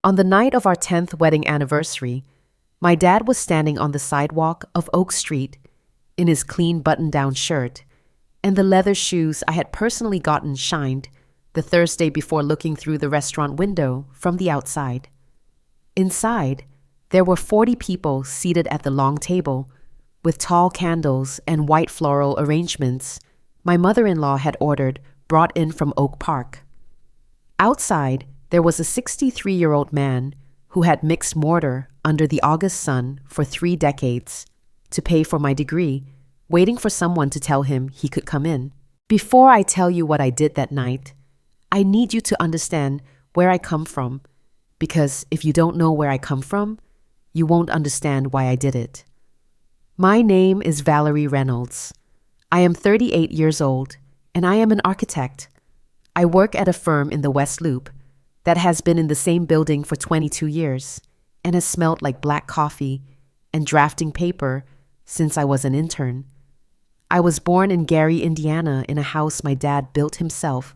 On the night of our 10th wedding anniversary, my dad was standing on the sidewalk of Oak Street in his clean button-down shirt and the leather shoes I had personally gotten shined the Thursday before looking through the restaurant window from the outside. Inside, there were 40 people seated at the long table with tall candles and white floral arrangements my mother-in-law had ordered brought in from Oak Park. Outside, there was a 63-year-old man who had mixed mortar under the August sun for 3 decades to pay for my degree, waiting for someone to tell him he could come in. Before I tell you what I did that night, I need you to understand where I come from, because if you don't know where I come from, you won't understand why I did it. My name is Valerie Reynolds. I am 38 years old, and I am an architect. I work at a firm in the West Loop that has been in the same building for 22 years and has smelled like black coffee and drafting paper since I was an intern. I was born in Gary, Indiana, in a house my dad built himself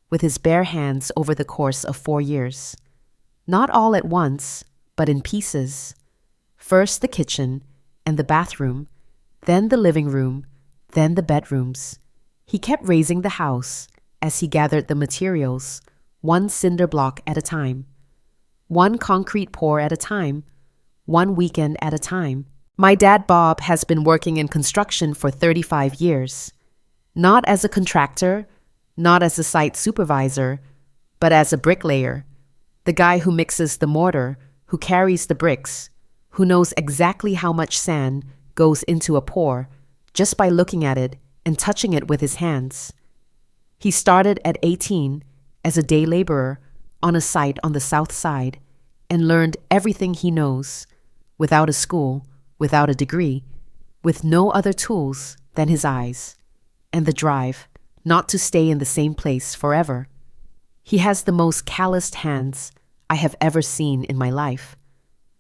with his bare hands over the course of 4 years. Not all at once, but in pieces. First the kitchen and the bathroom, then the living room, then the bedrooms. He kept raising the house as he gathered the materials, one cinder block at a time, one concrete pour at a time, one weekend at a time. My dad Bob has been working in construction for 35 years, not as a contractor, not as a site supervisor, but as a bricklayer, the guy who mixes the mortar, who carries the bricks, who knows exactly how much sand goes into a pour just by looking at it and touching it with his hands. He started at 18 as a day laborer on a site on the south side and learned everything he knows without a school, without a degree, with no other tools than his eyes and the drive not to stay in the same place forever. He has the most calloused hands I have ever seen in my life.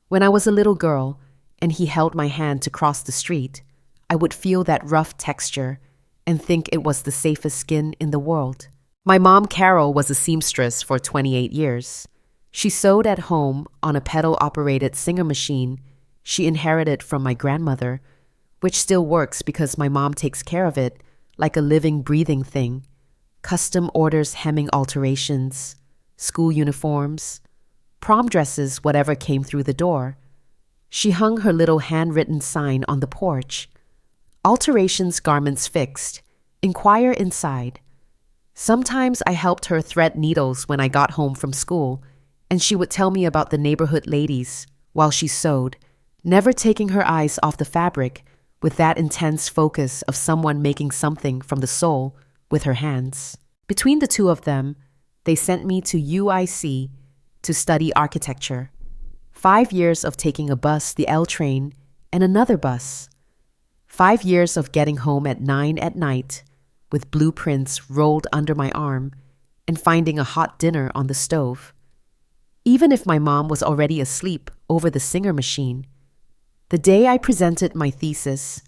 When I was a little girl and he held my hand to cross the street, I would feel that rough texture and think it was the safest skin in the world. My mom, Carol, was a seamstress for 28 years. She sewed at home on a pedal-operated Singer machine she inherited from my grandmother, which still works because my mom takes care of it like a living, breathing thing. Custom orders hemming alterations, school uniforms, prom dresses, whatever came through the door. She hung her little handwritten sign on the porch. Alterations, garments fixed. Inquire inside. Sometimes I helped her thread needles when I got home from school, and she would tell me about the neighborhood ladies while she sewed, never taking her eyes off the fabric with that intense focus of someone making something from the soul with her hands. Between the two of them, they sent me to UIC to study architecture. 5 years of taking a bus, the L train, and another bus. 5 years of getting home at 9 at night with blueprints rolled under my arm and finding a hot dinner on the stove. Even if my mom was already asleep over the Singer machine. The day I presented my thesis,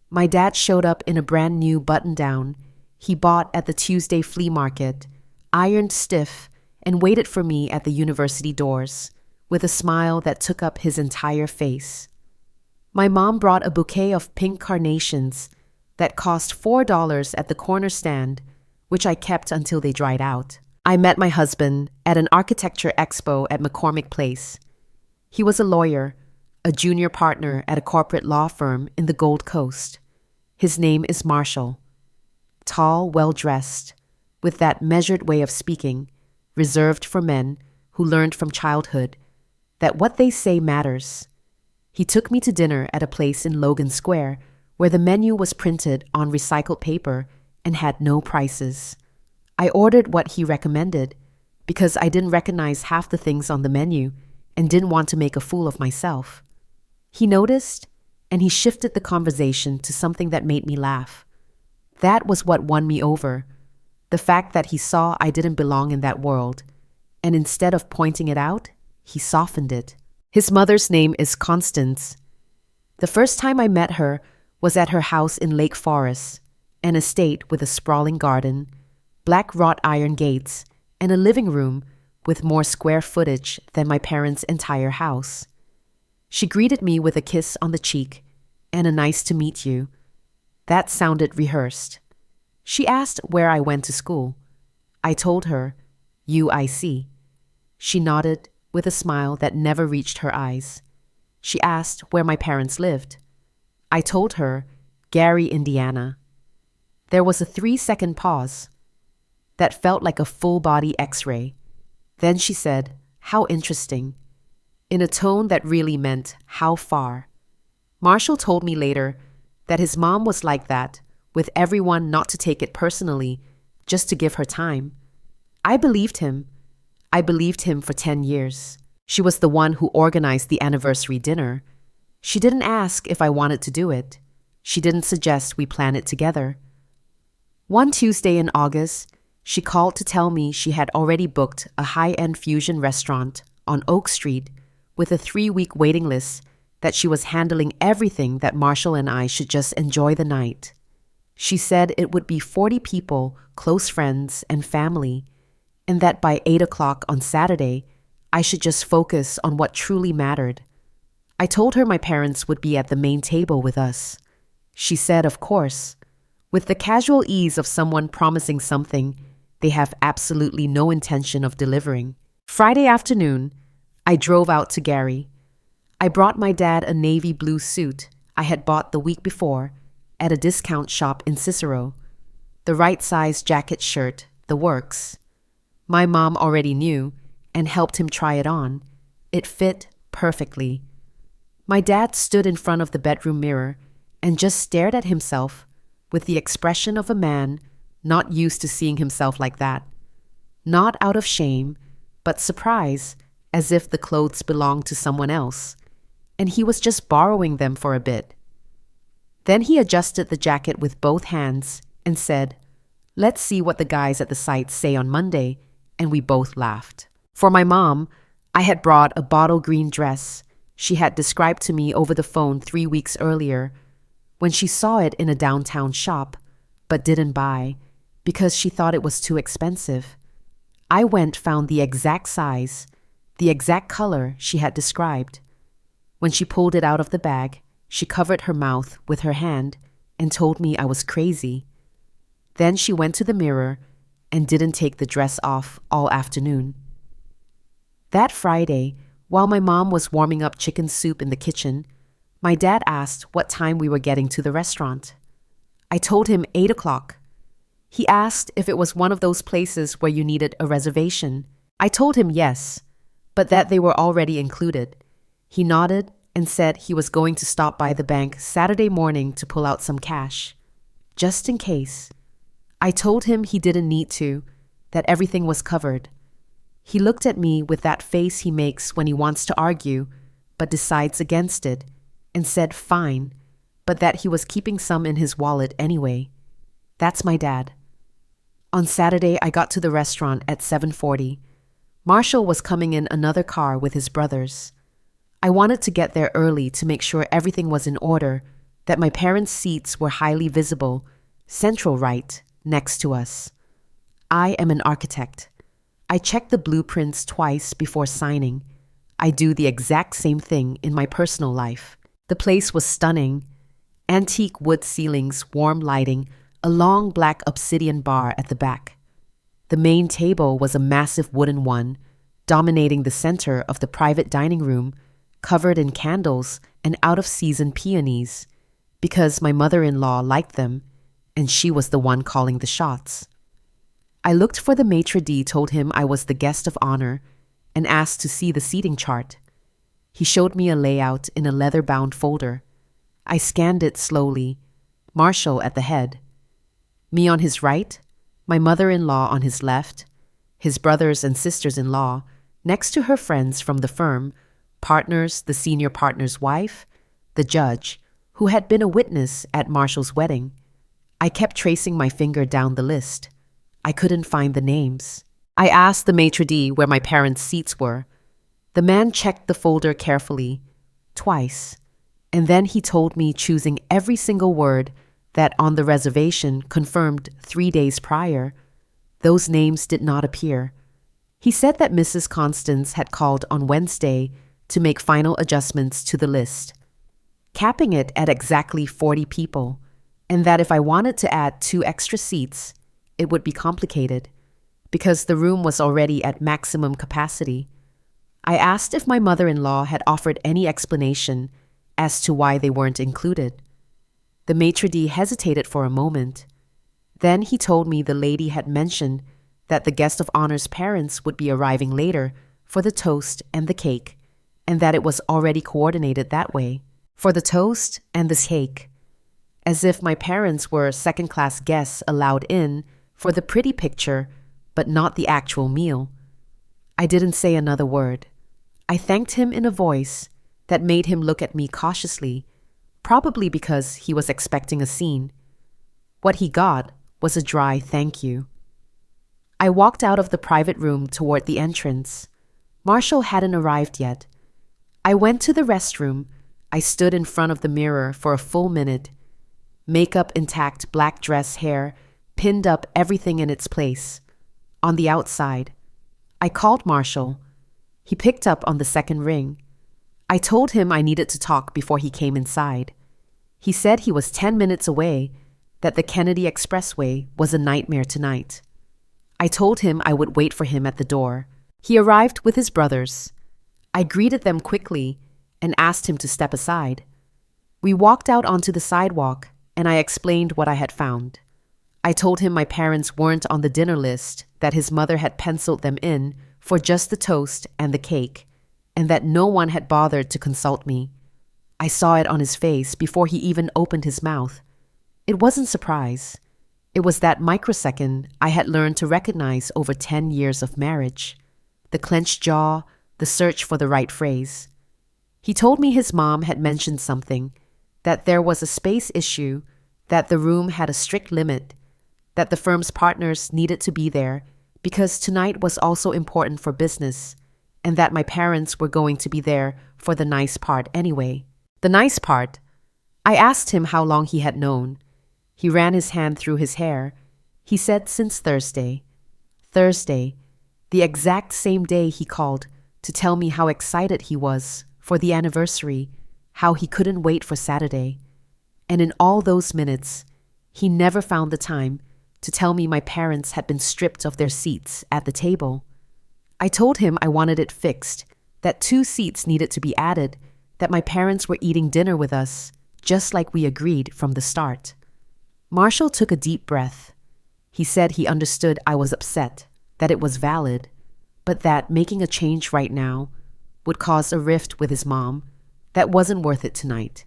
my dad showed up in a brand new button-down he bought at the Tuesday flea market, ironed stiff, and waited for me at the university doors with a smile that took up his entire face. My mom brought a bouquet of pink carnations that cost $4 at the corner stand, which I kept until they dried out. I met my husband at an architecture expo at McCormick Place. He was a lawyer, a junior partner at a corporate law firm in the Gold Coast. His name is Marshall. Tall, well-dressed, with that measured way of speaking, reserved for men who learned from childhood that what they say matters. He took me to dinner at a place in Logan Square where the menu was printed on recycled paper and had no prices. I ordered what he recommended because I didn't recognize half the things on the menu and didn't want to make a fool of myself. He noticed, and he shifted the conversation to something that made me laugh. That was what won me over, the fact that he saw I didn't belong in that world, and instead of pointing it out, he softened it. His mother's name is Constance. The first time I met her was at her house in Lake Forest, an estate with a sprawling garden, black wrought iron gates, and a living room with more square footage than my parents' entire house. She greeted me with a kiss on the cheek and a nice to meet you. That sounded rehearsed. She asked where I went to school. I told her, UIC. She nodded with a smile that never reached her eyes. She asked where my parents lived. I told her, Gary, Indiana. There was a 3-second pause that felt like a full-body X-ray. Then she said, how interesting, in a tone that really meant how far. Marshall told me later that his mom was like that, with everyone not to take it personally, just to give her time. I believed him. I believed him for 10 years. She was the one who organized the anniversary dinner. She didn't ask if I wanted to do it. She didn't suggest we plan it together. One Tuesday in August, she called to tell me she had already booked a high-end fusion restaurant on Oak Street with a 3-week waiting list, that she was handling everything, that Marshall and I should just enjoy the night. She said it would be 40 people, close friends and family, and that by 8 o'clock on Saturday, I should just focus on what truly mattered. I told her my parents would be at the main table with us. She said, of course. With the casual ease of someone promising something they have absolutely no intention of delivering. Friday afternoon, I drove out to Gary. I brought my dad a navy blue suit I had bought the week before at a discount shop in Cicero. The right size jacket, shirt, the works. My mom already knew and helped him try it on. It fit perfectly. My dad stood in front of the bedroom mirror and just stared at himself with the expression of a man not used to seeing himself like that. Not out of shame, but surprise, as if the clothes belonged to someone else, and he was just borrowing them for a bit. Then he adjusted the jacket with both hands and said, let's see what the guys at the site say on Monday, and we both laughed. For my mom, I had brought a bottle green dress she had described to me over the phone 3 weeks earlier, when she saw it in a downtown shop, but didn't buy because she thought it was too expensive. I found the exact size, the exact color she had described. When she pulled it out of the bag, she covered her mouth with her hand and told me I was crazy. Then she went to the mirror and didn't take the dress off all afternoon. That Friday, while my mom was warming up chicken soup in the kitchen, my dad asked what time we were getting to the restaurant. I told him 8 o'clock. He asked if it was one of those places where you needed a reservation. I told him yes, but that they were already included. He nodded and said he was going to stop by the bank Saturday morning to pull out some cash, just in case. I told him he didn't need to, that everything was covered. He looked at me with that face he makes when he wants to argue, but decides against it, and said fine, but that he was keeping some in his wallet anyway. That's my dad. On Saturday, I got to the restaurant at 7:40. Marshall was coming in another car with his brothers. I wanted to get there early to make sure everything was in order, that my parents' seats were highly visible, central right, next to us. I am an architect. I check the blueprints twice before signing. I do the exact same thing in my personal life. The place was stunning. Antique wood ceilings, warm lighting, a long black obsidian bar at the back. The main table was a massive wooden one, dominating the center of the private dining room, covered in candles and out-of-season peonies, because my mother-in-law liked them, and she was the one calling the shots. I looked for the maitre d', told him I was the guest of honor, and asked to see the seating chart. He showed me a layout in a leather-bound folder. I scanned it slowly. Marshall at the head. Me on his right, my mother-in-law on his left, his brothers and sisters-in-law, next to her friends from the firm, partners, the senior partner's wife, the judge, who had been a witness at Marshall's wedding. I kept tracing my finger down the list. I couldn't find the names. I asked the maitre d' where my parents' seats were. The man checked the folder carefully, twice, and then he told me, choosing every single word that on the reservation confirmed 3 days prior, those names did not appear. He said that Mrs. Constance had called on Wednesday to make final adjustments to the list, capping it at exactly 40 people, and that if I wanted to add 2 extra seats, it would be complicated, because the room was already at maximum capacity. I asked if my mother-in-law had offered any explanation as to why they weren't included. The maitre d' hesitated for a moment. Then he told me the lady had mentioned that the guest of honor's parents would be arriving later for the toast and the cake, and that it was already coordinated that way, for the toast and the cake, as if my parents were second-class guests allowed in for the pretty picture, but not the actual meal. I didn't say another word. I thanked him in a voice that made him look at me cautiously, probably because he was expecting a scene. What he got was a dry thank you. I walked out of the private room toward the entrance. Marshall hadn't arrived yet. I went to the restroom. I stood in front of the mirror for a full minute. Makeup intact, black dress, hair, pinned up, everything in its place. On the outside, I called Marshall. He picked up on the second ring. I told him I needed to talk before he came inside. He said he was 10 minutes away, that the Kennedy Expressway was a nightmare tonight. I told him I would wait for him at the door. He arrived with his brothers. I greeted them quickly and asked him to step aside. We walked out onto the sidewalk, and I explained what I had found. I told him my parents weren't on the dinner list, that his mother had penciled them in for just the toast and the cake, and that no one had bothered to consult me. I saw it on his face before he even opened his mouth. It wasn't surprise. It was that microsecond I had learned to recognize over 10 years of marriage. The clenched jaw, the search for the right phrase. He told me his mom had mentioned something, that there was a space issue, that the room had a strict limit, that the firm's partners needed to be there because tonight was also important for business, and that my parents were going to be there for the nice part anyway. The nice part? I asked him how long he had known. He ran his hand through his hair. He said since Thursday. Thursday, the exact same day he called to tell me how excited he was for the anniversary, how he couldn't wait for Saturday. And in all those minutes, he never found the time to tell me my parents had been stripped of their seats at the table. I told him I wanted it fixed, that 2 seats needed to be added, that my parents were eating dinner with us, just like we agreed from the start. Marshall took a deep breath. He said he understood I was upset, that it was valid, but that making a change right now would cause a rift with his mom that wasn't worth it tonight.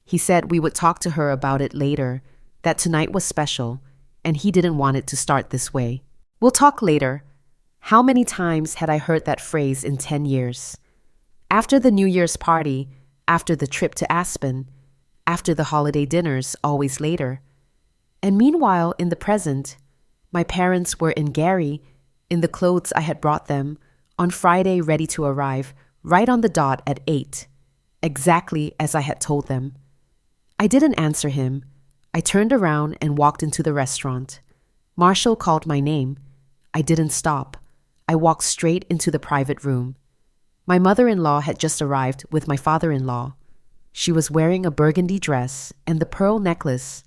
He said we would talk to her about it later, that tonight was special, and he didn't want it to start this way. We'll talk later. How many times had I heard that phrase in 10 years? After the New Year's party, after the trip to Aspen, after the holiday dinners, always later. And meanwhile, in the present, my parents were in Gary, in the clothes I had brought them, on Friday ready to arrive, right on the dot at 8, exactly as I had told them. I didn't answer him. I turned around and walked into the restaurant. Marshall called my name. I didn't stop. I walked straight into the private room. My mother-in-law had just arrived with my father-in-law. She was wearing a burgundy dress and the pearl necklace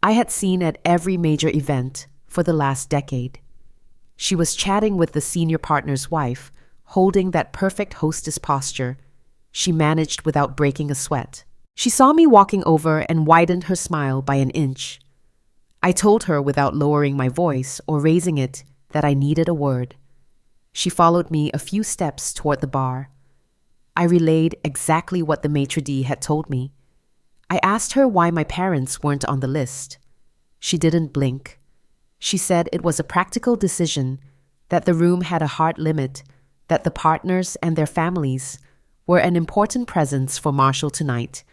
I had seen at every major event for the last decade. She was chatting with the senior partner's wife, holding that perfect hostess posture she managed without breaking a sweat. She saw me walking over and widened her smile by an inch. I told her without lowering my voice or raising it that I needed a word. She followed me a few steps toward the bar. I relayed exactly what the maitre d' had told me. I asked her why my parents weren't on the list. She didn't blink. She said it was a practical decision, that the room had a hard limit, that the partners and their families were an important presence for Marshall tonight,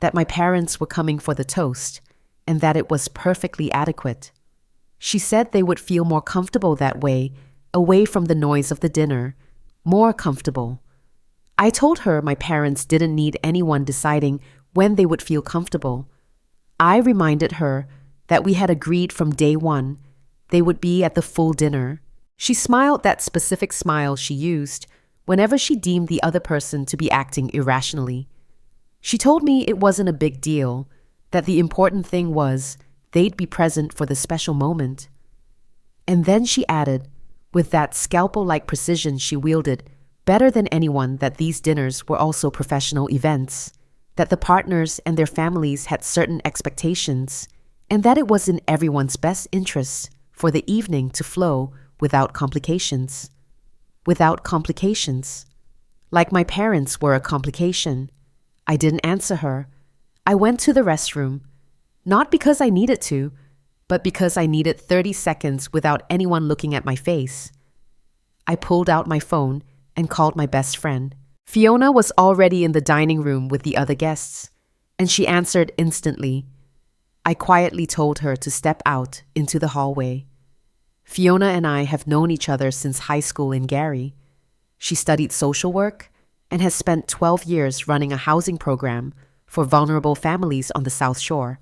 that my parents were coming for the toast, and that it was perfectly adequate. She said they would feel more comfortable that way, away from the noise of the dinner, more comfortable. I told her my parents didn't need anyone deciding when they would feel comfortable. I reminded her that we had agreed from day one they would be at the full dinner. She smiled that specific smile she used whenever she deemed the other person to be acting irrationally. She told me it wasn't a big deal, that the important thing was they'd be present for the special moment. And then she added, with that scalpel-like precision she wielded better than anyone, that these dinners were also professional events, that the partners and their families had certain expectations, and that it was in everyone's best interest for the evening to flow without complications. Without complications. Like my parents were a complication. I didn't answer her. I went to the restroom, not because I needed to, but because I needed 30 seconds without anyone looking at my face. I pulled out my phone and called my best friend. Fiona was already in the dining room with the other guests, and she answered instantly. I quietly told her to step out into the hallway. Fiona and I have known each other since high school in Gary. She studied social work and has spent 12 years running a housing program for vulnerable families on the South Shore.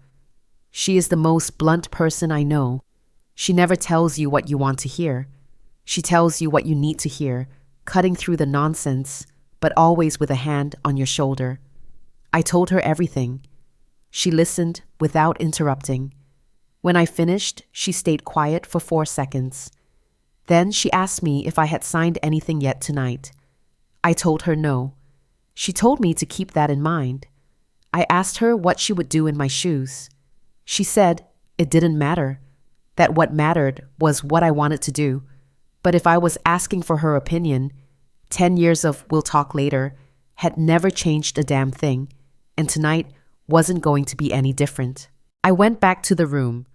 She is the most blunt person I know. She never tells you what you want to hear. She tells you what you need to hear, cutting through the nonsense, but always with a hand on your shoulder. I told her everything. She listened without interrupting. When I finished, she stayed quiet for 4 seconds. Then she asked me if I had signed anything yet tonight. I told her no. She told me to keep that in mind. I asked her what she would do in my shoes. She said it didn't matter, that what mattered was what I wanted to do. But if I was asking for her opinion, 10 years of we'll talk later had never changed a damn thing, and tonight wasn't going to be any different. I went back to the room.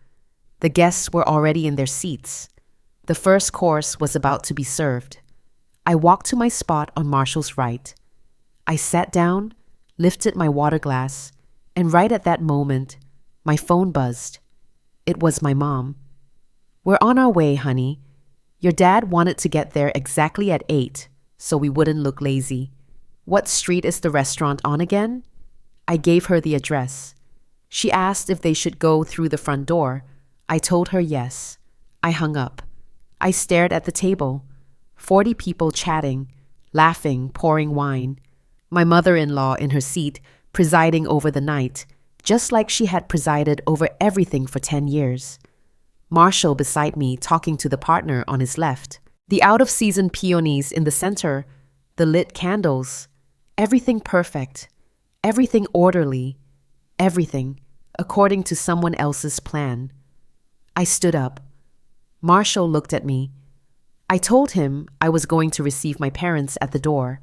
The guests were already in their seats. The first course was about to be served. I walked to my spot on Marshall's right. I sat down, lifted my water glass, and right at that moment, my phone buzzed. It was my mom. "We're on our way, honey. Your dad wanted to get there exactly at 8, so we wouldn't look lazy. What street is the restaurant on again?" I gave her the address. She asked if they should go through the front door. I told her yes. I hung up. I stared at the table. 40 people chatting, laughing, pouring wine. My mother-in-law in her seat, presiding over the night, just like she had presided over everything for 10 years. Marshall beside me talking to the partner on his left. The out-of-season peonies in the center, the lit candles. Everything perfect. Everything orderly. Everything according to someone else's plan. I stood up. Marshall looked at me. I told him I was going to receive my parents at the door.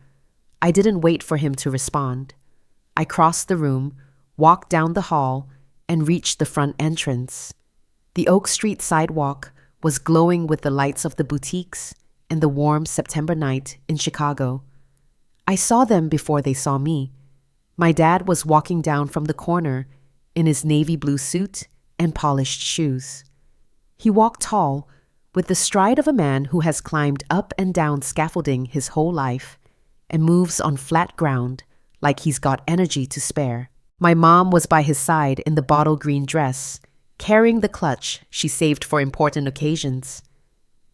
I didn't wait for him to respond. I crossed the room, walked down the hall, and reached the front entrance. The Oak Street sidewalk was glowing with the lights of the boutiques and the warm September night in Chicago. I saw them before they saw me. My dad was walking down from the corner in his navy blue suit and polished shoes. He walked tall, with the stride of a man who has climbed up and down scaffolding his whole life and moves on flat ground like he's got energy to spare. My mom was by his side in the bottle green dress, carrying the clutch she saved for important occasions.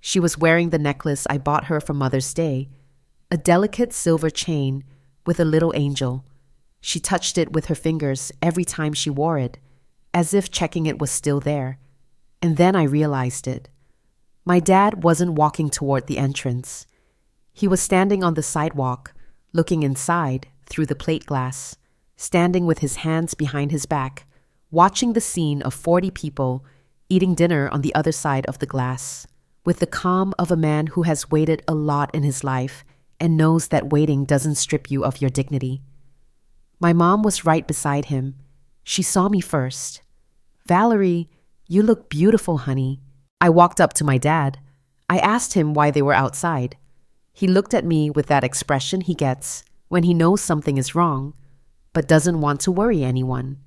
She was wearing the necklace I bought her for Mother's Day, a delicate silver chain with a little angel. She touched it with her fingers every time she wore it, as if checking it was still there. And then I realized it. My dad wasn't walking toward the entrance. He was standing on the sidewalk, looking inside through the plate glass, standing with his hands behind his back, watching the scene of 40 people eating dinner on the other side of the glass, with the calm of a man who has waited a lot in his life and knows that waiting doesn't strip you of your dignity. My mom was right beside him. She saw me first. "Valerie, you look beautiful, honey." I walked up to my dad. I asked him why they were outside. He looked at me with that expression he gets when he knows something is wrong, but doesn't want to worry anyone.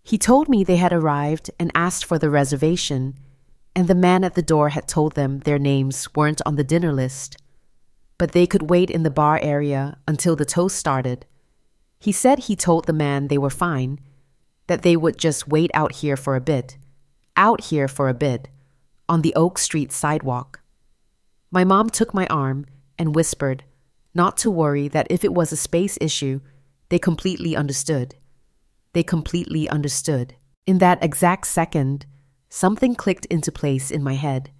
He told me they had arrived and asked for the reservation, and the man at the door had told them their names weren't on the dinner list, but they could wait in the bar area until the toast started. He said he told the man they were fine, that they would just wait out here for a bit, on the Oak Street sidewalk. My mom took my arm and whispered, not to worry, that if it was a space issue, they completely understood. They completely understood. In that exact second, something clicked into place in my head.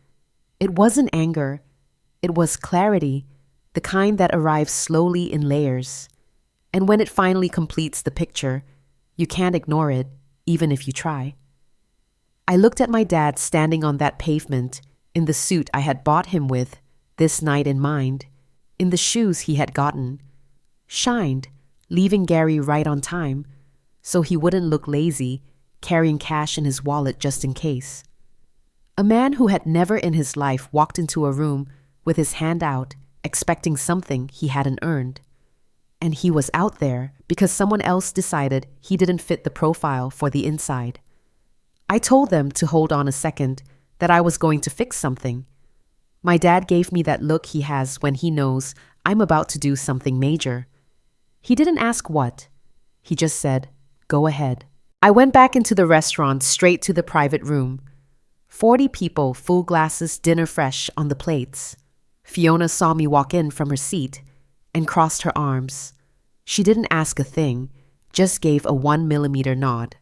It wasn't anger. It was clarity, the kind that arrives slowly in layers. And when it finally completes the picture, you can't ignore it, even if you try. I looked at my dad standing on that pavement in the suit I had bought him with this night in mind, in the shoes he had gotten, shined, leaving Gary right on time, so he wouldn't look lazy, carrying cash in his wallet just in case. A man who had never in his life walked into a room with his hand out, expecting something he hadn't earned. And he was out there because someone else decided he didn't fit the profile for the inside. I told them to hold on a second, that I was going to fix something. My dad gave me that look he has when he knows I'm about to do something major. He didn't ask what. He just said, "Go ahead." I went back into the restaurant, straight to the private room. 40 people, full glasses, dinner fresh on the plates. Fiona saw me walk in from her seat and crossed her arms. She didn't ask a thing, just gave a 1mm nod.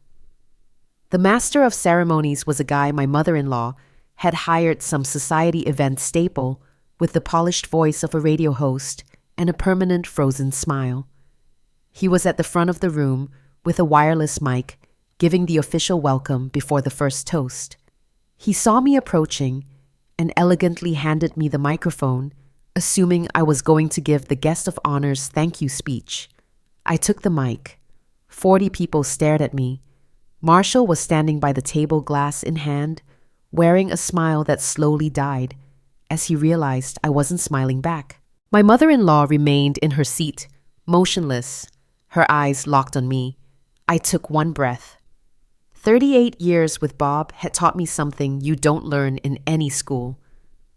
The master of ceremonies was a guy my mother-in-law had hired, some society event staple with the polished voice of a radio host and a permanent frozen smile. He was at the front of the room with a wireless mic, giving the official welcome before the first toast. He saw me approaching and elegantly handed me the microphone, assuming I was going to give the guest of honor's thank you speech. I took the mic. 40 people stared at me. Marshall was standing by the table, glass in hand, wearing a smile that slowly died as he realized I wasn't smiling back. My mother-in-law remained in her seat, motionless, her eyes locked on me. I took one breath. 38 years with Bob had taught me something you don't learn in any school.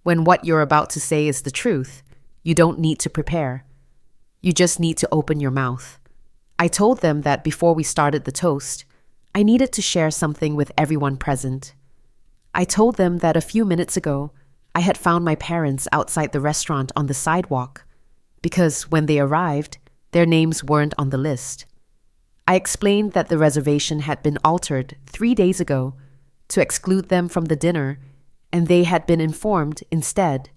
When what you're about to say is the truth, you don't need to prepare. You just need to open your mouth. I told them that before we started the toast, I needed to share something with everyone present. I told them that a few minutes ago, I had found my parents outside the restaurant on the sidewalk, because when they arrived, their names weren't on the list. I explained that the reservation had been altered 3 days ago to exclude them from the dinner, and they had been informed instead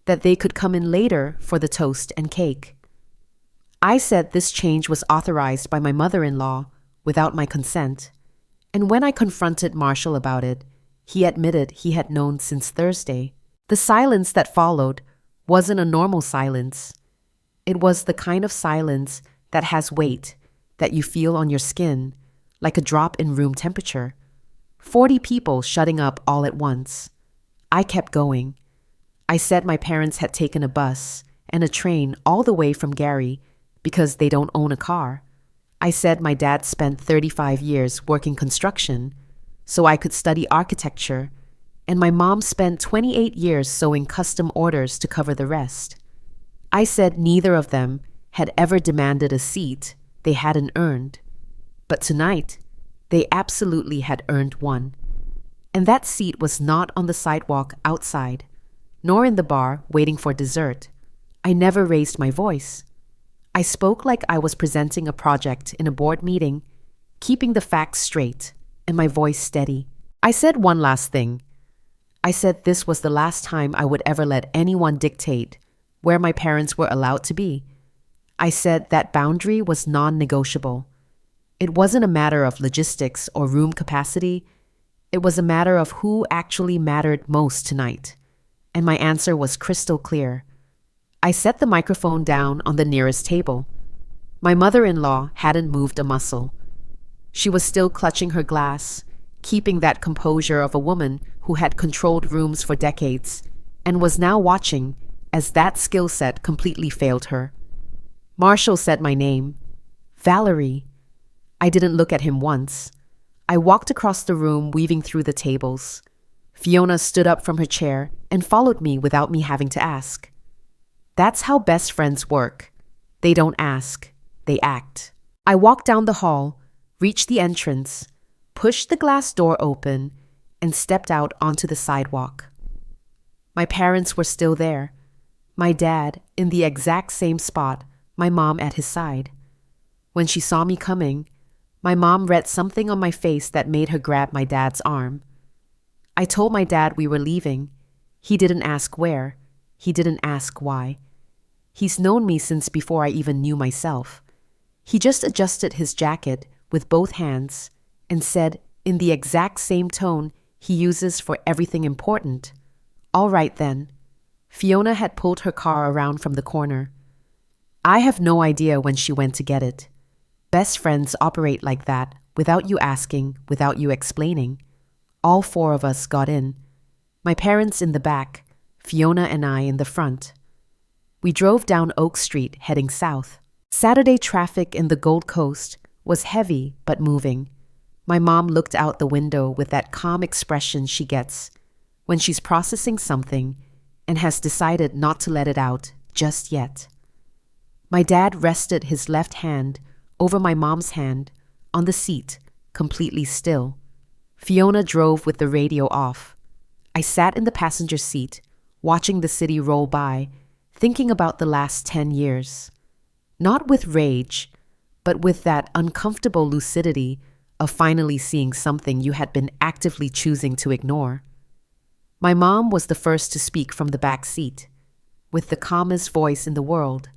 that they could come in later for the toast and cake. I said this change was authorized by my mother-in-law without my consent, and when I confronted Marshall about it, he admitted he had known since Thursday. The silence that followed wasn't a normal silence. It was the kind of silence that has weight, that you feel on your skin, like a drop in room temperature. 40 people shutting up all at once. I kept going. I said my parents had taken a bus and a train all the way from Gary because they don't own a car. I said my dad spent 35 years working construction so I could study architecture, and my mom spent 28 years sewing custom orders to cover the rest. I said neither of them had ever demanded a seat they hadn't earned, but tonight they absolutely had earned one. And that seat was not on the sidewalk outside, nor in the bar waiting for dessert. I never raised my voice. I spoke like I was presenting a project in a board meeting, keeping the facts straight and my voice steady. I said one last thing. I said this was the last time I would ever let anyone dictate where my parents were allowed to be. I said that boundary was non-negotiable. It wasn't a matter of logistics or room capacity. It was a matter of who actually mattered most tonight. And my answer was crystal clear. I set the microphone down on the nearest table. My mother-in-law hadn't moved a muscle. She was still clutching her glass, keeping that composure of a woman who had controlled rooms for decades, and was now watching as that skill set completely failed her. Marshall said my name. Valerie. I didn't look at him once. I walked across the room, weaving through the tables. Fiona stood up from her chair and followed me without me having to ask. That's how best friends work. They don't ask, they act. I walked down the hall, reached the entrance, pushed the glass door open, and stepped out onto the sidewalk. My parents were still there, My dad, in the exact same spot, my mom at his side. When she saw me coming, my mom read something on my face that made her grab my dad's arm. I told my dad we were leaving. He didn't ask where. He didn't ask why. He's known me since before I even knew myself. He just adjusted his jacket with both hands and said, in the exact same tone he uses for everything important, "All right then." Fiona had pulled her car around from the corner. I have no idea when she went to get it. Best friends operate like that, without you asking, without you explaining. All four of us got in. My parents in the back, Fiona and I in the front. We drove down Oak Street, heading south. Saturday traffic in the Gold Coast was heavy but moving. My mom looked out the window with that calm expression she gets when she's processing something and has decided not to let it out just yet. My dad rested his left hand over my mom's hand on the seat, completely still. Fiona drove with the radio off. I sat in the passenger seat, watching the city roll by, thinking about the last 10 years. Not with rage, but with that uncomfortable lucidity of finally seeing something you had been actively choosing to ignore. My mom was the first to speak from the back seat, with the calmest voice in the world.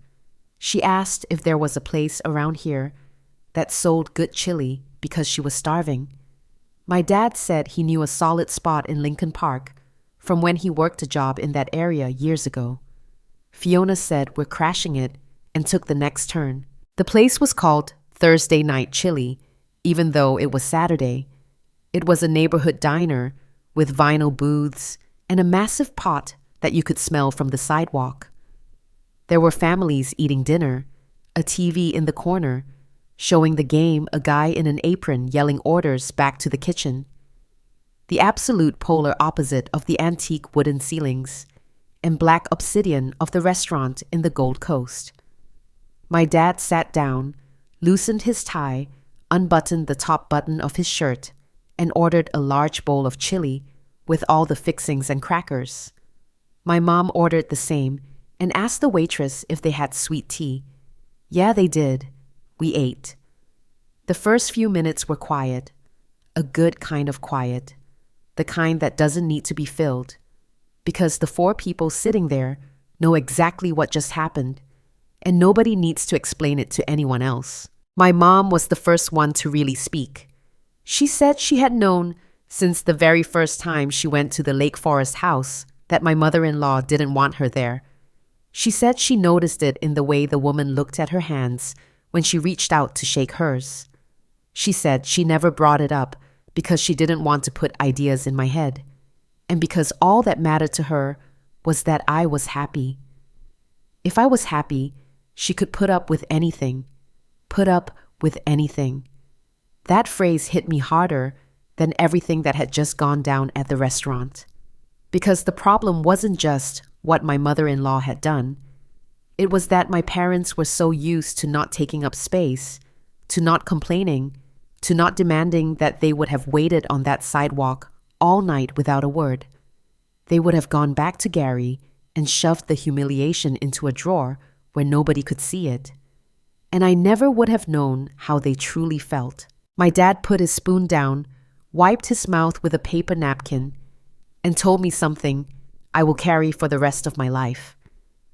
She asked if there was a place around here that sold good chili because she was starving. My dad said he knew a solid spot in Lincoln Park from when he worked a job in that area years ago. Fiona said we're crashing it and took the next turn. The place was called Thursday Night Chili, even though it was Saturday. It was a neighborhood diner with vinyl booths and a massive pot that you could smell from the sidewalk. There were families eating dinner, a TV in the corner, showing the game a guy in an apron yelling orders back to the kitchen. The absolute polar opposite of the antique wooden ceilings and black obsidian of the restaurant in the Gold Coast. My dad sat down, loosened his tie, unbuttoned the top button of his shirt, and ordered a large bowl of chili with all the fixings and crackers. My mom ordered the same and asked the waitress if they had sweet tea. Yeah, they did. We ate. The first few minutes were quiet, a good kind of quiet, the kind that doesn't need to be filled, because the four people sitting there know exactly what just happened, and nobody needs to explain it to anyone else. My mom was the first one to really speak. She said she had known since the very first time she went to the Lake Forest house that my mother-in-law didn't want her there. She said she noticed it in the way the woman looked at her hands when she reached out to shake hers. She said she never brought it up because she didn't want to put ideas in my head, and because all that mattered to her was that I was happy. If I was happy, she could put up with anything. Put up with anything. That phrase hit me harder than everything that had just gone down at the restaurant. Because the problem wasn't just what my mother-in-law had done. It was that my parents were so used to not taking up space, to not complaining, to not demanding that they would have waited on that sidewalk all night without a word. They would have gone back to Gary and shoved the humiliation into a drawer where nobody could see it. And I never would have known how they truly felt. My dad put his spoon down, wiped his mouth with a paper napkin, and told me something I will carry for the rest of my life.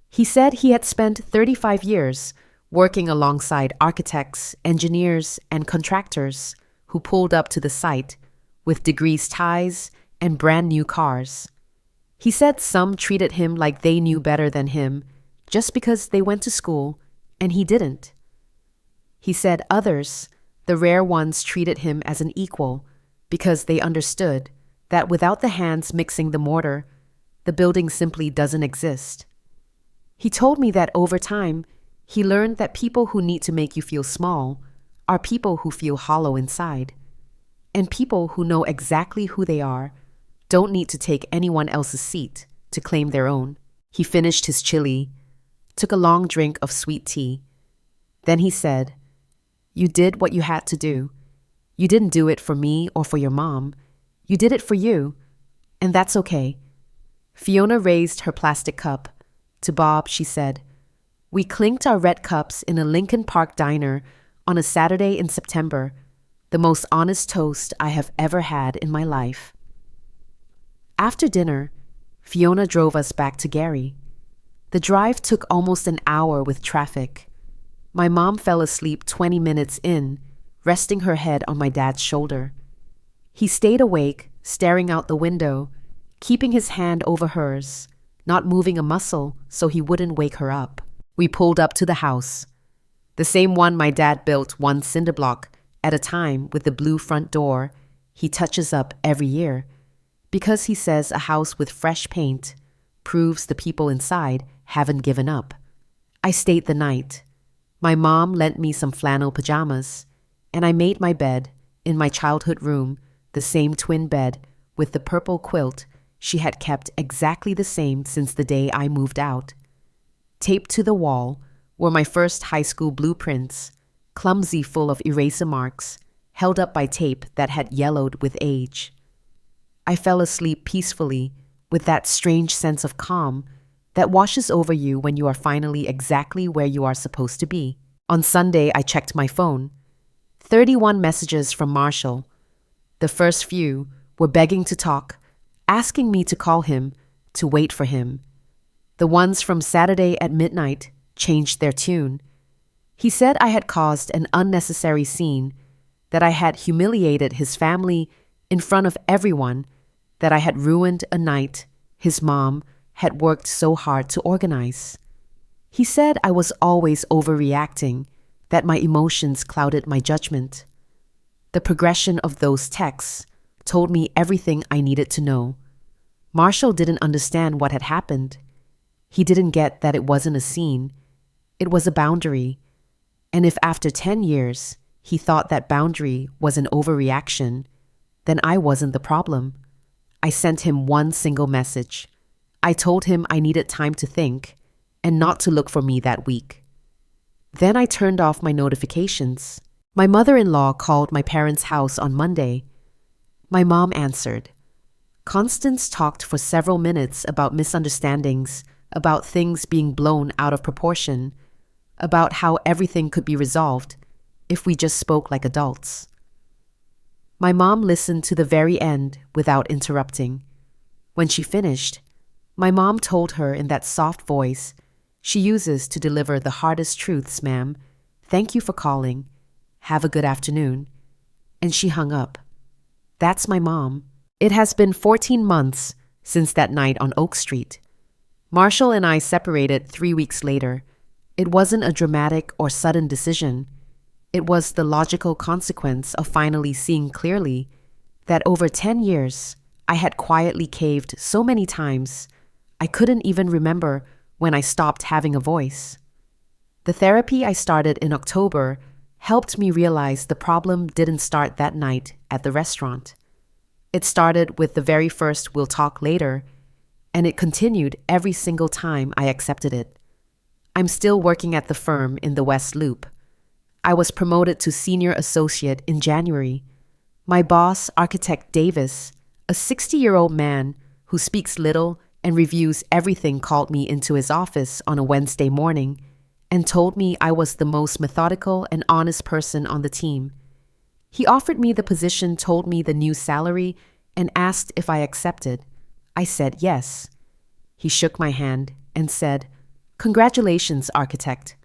He said he had spent 35 years working alongside architects, engineers, and contractors who pulled up to the site with degrees ties and brand new cars. He said some treated him like they knew better than him just because they went to school and he didn't. He said others, the rare ones, treated him as an equal because they understood that without the hands mixing the mortar, the building simply doesn't exist. He told me that over time, he learned that people who need to make you feel small are people who feel hollow inside. And people who know exactly who they are don't need to take anyone else's seat to claim their own. He finished his chili, took a long drink of sweet tea. Then he said, "You did what you had to do. You didn't do it for me or for your mom. You did it for you, and that's okay." Fiona raised her plastic cup, To Bob, she said, "We clinked our red cups in a Lincoln Park diner on a Saturday in September, the most honest toast I have ever had in my life." After dinner, Fiona drove us back to Gary. The drive took almost an hour with traffic. My mom fell asleep 20 minutes in, resting her head on my dad's shoulder. He stayed awake, staring out the window, keeping his hand over hers, not moving a muscle so he wouldn't wake her up. We pulled up to the house, the same one my dad built one cinder block at a time with the blue front door he touches up every year, because he says a house with fresh paint proves the people inside haven't given up. I stayed the night. My mom lent me some flannel pajamas, and I made my bed in my childhood room, the same twin bed with the purple quilt she had kept exactly the same since the day I moved out. Taped to the wall were my first high school blueprints, clumsy full of eraser marks, held up by tape that had yellowed with age. I fell asleep peacefully with that strange sense of calm that washes over you when you are finally exactly where you are supposed to be. On Sunday, I checked my phone. 31 messages from Marshall. The first few were begging to talk, asking me to call him, to wait for him. The ones from Saturday at midnight changed their tune. He said I had caused an unnecessary scene, that I had humiliated his family in front of everyone, that I had ruined a night his mom had worked so hard to organize. He said I was always overreacting, that my emotions clouded my judgment. The progression of those texts told me everything I needed to know. Marshall didn't understand what had happened. He didn't get that it wasn't a scene. It was a boundary. And if after 10 years he thought that boundary was an overreaction, then I wasn't the problem. I sent him one single message. I told him I needed time to think and not to look for me that week. Then I turned off my notifications. My mother-in-law called my parents' house on Monday. My mom answered. Constance talked for several minutes about misunderstandings, about things being blown out of proportion, about how everything could be resolved if we just spoke like adults. My mom listened to the very end without interrupting. When she finished, my mom told her in that soft voice she uses to deliver the hardest truths, "Ma'am, thank you for calling. Have a good afternoon." And she hung up. That's my mom. It has been 14 months since that night on Oak Street. Marshall and I separated 3 weeks later. It wasn't a dramatic or sudden decision. It was the logical consequence of finally seeing clearly that over 10 years, I had quietly caved so many times, I couldn't even remember when I stopped having a voice. The therapy I started in October helped me realize the problem didn't start that night at the restaurant. It started with the very first "we'll talk later," and it continued every single time I accepted it. I'm still working at the firm in the West Loop. I was promoted to senior associate in January. My boss, architect Davis, a 60-year-old man who speaks little and reviews everything, called me into his office on a Wednesday morning and told me I was the most methodical and honest person on the team. He offered me the position, told me the new salary, and asked if I accepted. I said yes. He shook my hand and said, "Congratulations, architect."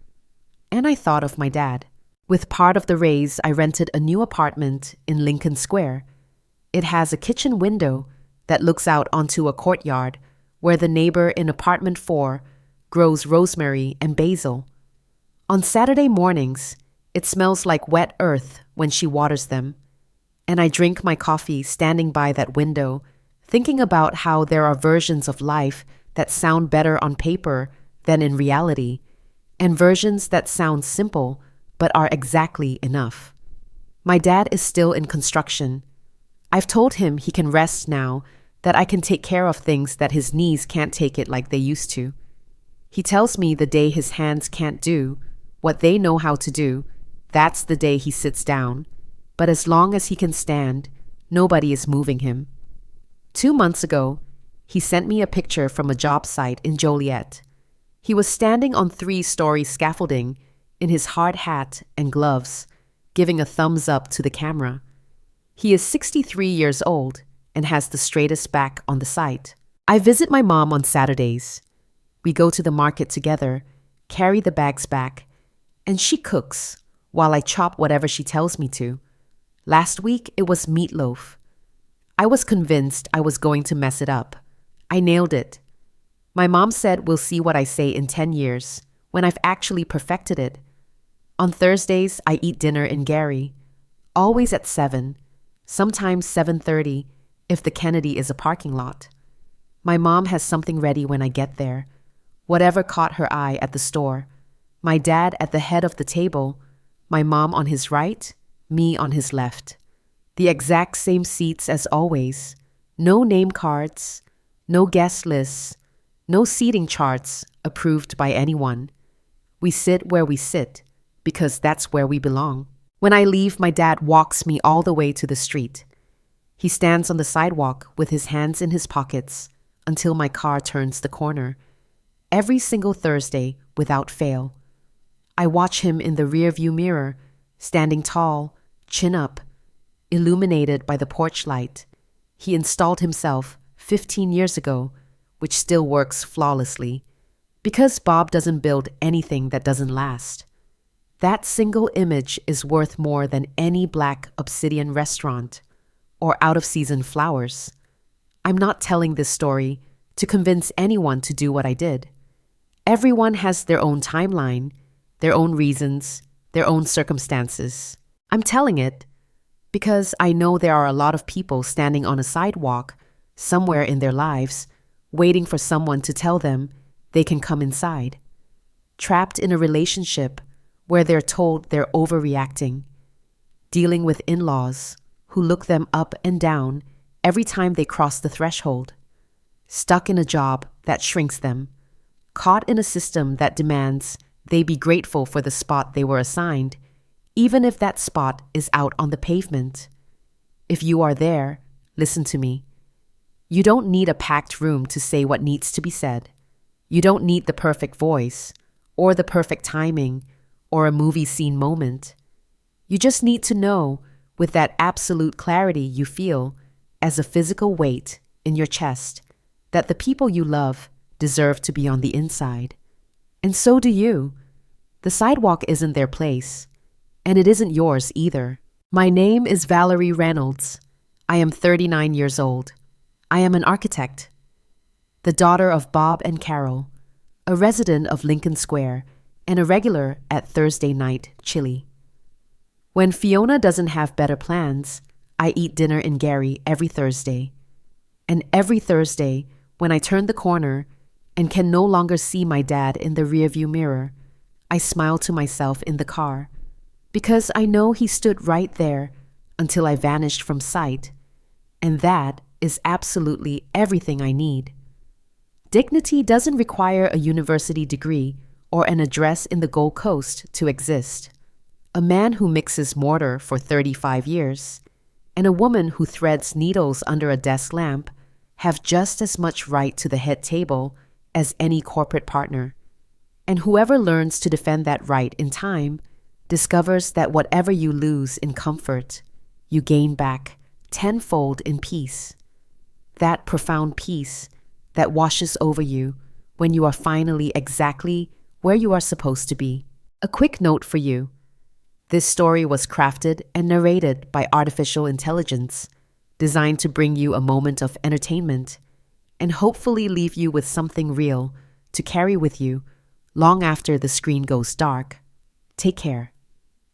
And I thought of my dad. With part of the raise, I rented a new apartment in Lincoln Square. It has a kitchen window that looks out onto a courtyard where the neighbor in apartment 4 grows rosemary and basil. On Saturday mornings, it smells like wet earth when she waters them. And I drink my coffee standing by that window, thinking about how there are versions of life that sound better on paper than in reality, and versions that sound simple but are exactly enough. My dad is still in construction. I've told him he can rest now, that I can take care of things that his knees can't take it like they used to. He tells me the day his hands can't do what they know how to do, that's the day he sits down. But as long as he can stand, nobody is moving him. 2 months ago, he sent me a picture from a job site in Joliet. He was standing on 3-story scaffolding in his hard hat and gloves, giving a thumbs up to the camera. He is 63 years old and has the straightest back on the site. I visit my mom on Saturdays. We go to the market together, carry the bags back, and she cooks while I chop whatever she tells me to. Last week, it was meatloaf. I was convinced I was going to mess it up. I nailed it. My mom said we'll see what I say in 10 years, when I've actually perfected it. On Thursdays, I eat dinner in Gary, always at 7, sometimes 7:30 if the Kennedy is a parking lot. My mom has something ready when I get there, whatever caught her eye at the store. My dad at the head of the table, my mom on his right, me on his left. The exact same seats as always. No name cards, no guest lists, no seating charts approved by anyone. We sit where we sit because that's where we belong. When I leave, my dad walks me all the way to the street. He stands on the sidewalk with his hands in his pockets until my car turns the corner. Every single Thursday, without fail. I watch him in the rearview mirror, standing tall, chin up, illuminated by the porch light. He installed himself 15 years ago, which still works flawlessly, because Bob doesn't build anything that doesn't last. That single image is worth more than any black obsidian restaurant or out-of-season flowers. I'm not telling this story to convince anyone to do what I did. Everyone has their own timeline, their own reasons, their own circumstances. I'm telling it because I know there are a lot of people standing on a sidewalk somewhere in their lives, waiting for someone to tell them they can come inside. Trapped in a relationship where they're told they're overreacting. Dealing with in-laws who look them up and down every time they cross the threshold. Stuck in a job that shrinks them. Caught in a system that demands they be grateful for the spot they were assigned, even if that spot is out on the pavement. If you are there, listen to me. You don't need a packed room to say what needs to be said. You don't need the perfect voice, or the perfect timing, or a movie scene moment. You just need to know, with that absolute clarity you feel as a physical weight in your chest, that the people you love deserve to be on the inside. And so do you. The sidewalk isn't their place, and it isn't yours either. My name is Valerie Reynolds. I am 39 years old. I am an architect, the daughter of Bob and Carol, a resident of Lincoln Square, and a regular at Thursday night chili. When Fiona doesn't have better plans, I eat dinner in Gary every Thursday. And every Thursday, when I turn the corner and can no longer see my dad in the rearview mirror, I smile to myself in the car, because I know he stood right there until I vanished from sight, and that is absolutely everything I need. Dignity doesn't require a university degree or an address in the Gold Coast to exist. A man who mixes mortar for 35 years and a woman who threads needles under a desk lamp have just as much right to the head table as any corporate partner. And whoever learns to defend that right in time discovers that whatever you lose in comfort, you gain back tenfold in peace. That profound peace that washes over you when you are finally exactly where you are supposed to be. A quick note for you. This story was crafted and narrated by artificial intelligence, designed to bring you a moment of entertainment and hopefully leave you with something real to carry with you long after the screen goes dark. Take care.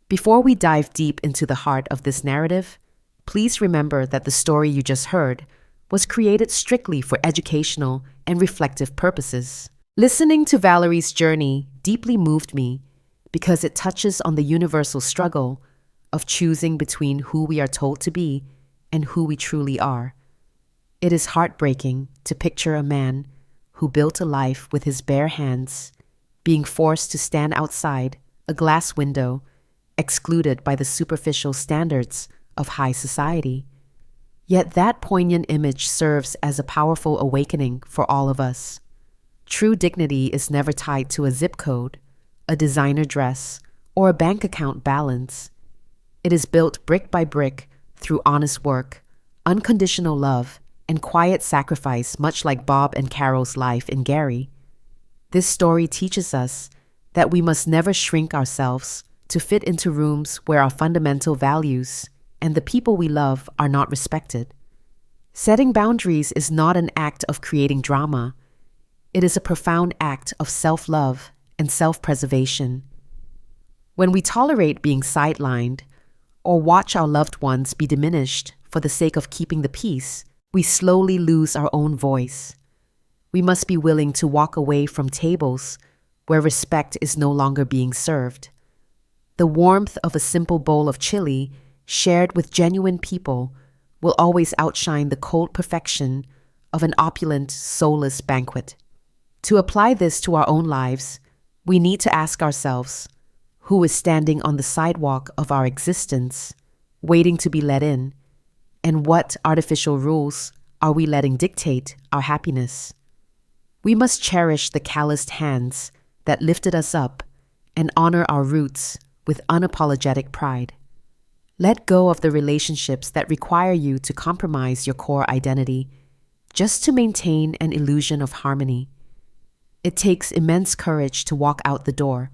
Before we dive deep into the heart of this narrative, please remember that the story you just heard was created strictly for educational and reflective purposes. Listening to Valerie's journey deeply moved me because it touches on the universal struggle of choosing between who we are told to be and who we truly are. It is heartbreaking to picture a man who built a life with his bare hands, being forced to stand outside a glass window, excluded by the superficial standards of high society. Yet that poignant image serves as a powerful awakening for all of us. True dignity is never tied to a zip code, a designer dress, or a bank account balance. It is built brick by brick through honest work, unconditional love, and quiet sacrifice, much like Bob and Carol's life in Gary. This story teaches us that we must never shrink ourselves to fit into rooms where our fundamental values and the people we love are not respected. Setting boundaries is not an act of creating drama. It is a profound act of self-love and self-preservation. When we tolerate being sidelined or watch our loved ones be diminished for the sake of keeping the peace, we slowly lose our own voice. We must be willing to walk away from tables where respect is no longer being served. The warmth of a simple bowl of chili shared with genuine people will always outshine the cold perfection of an opulent, soulless banquet. To apply this to our own lives, we need to ask ourselves, who is standing on the sidewalk of our existence, waiting to be let in, and what artificial rules are we letting dictate our happiness? We must cherish the calloused hands that lifted us up and honor our roots with unapologetic pride. Let go of the relationships that require you to compromise your core identity just to maintain an illusion of harmony. It takes immense courage to walk out the door,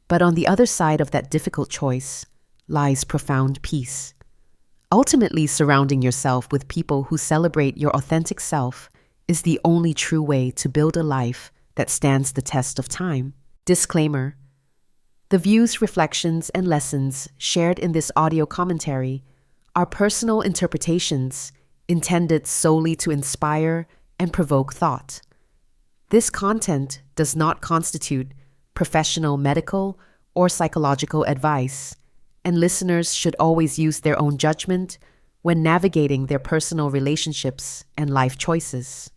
but on the other side of that difficult choice lies profound peace. Ultimately, surrounding yourself with people who celebrate your authentic self is the only true way to build a life that stands the test of time. Disclaimer: the views, reflections, and lessons shared in this audio commentary are personal interpretations intended solely to inspire and provoke thought. This content does not constitute professional medical or psychological advice, and listeners should always use their own judgment when navigating their personal relationships and life choices.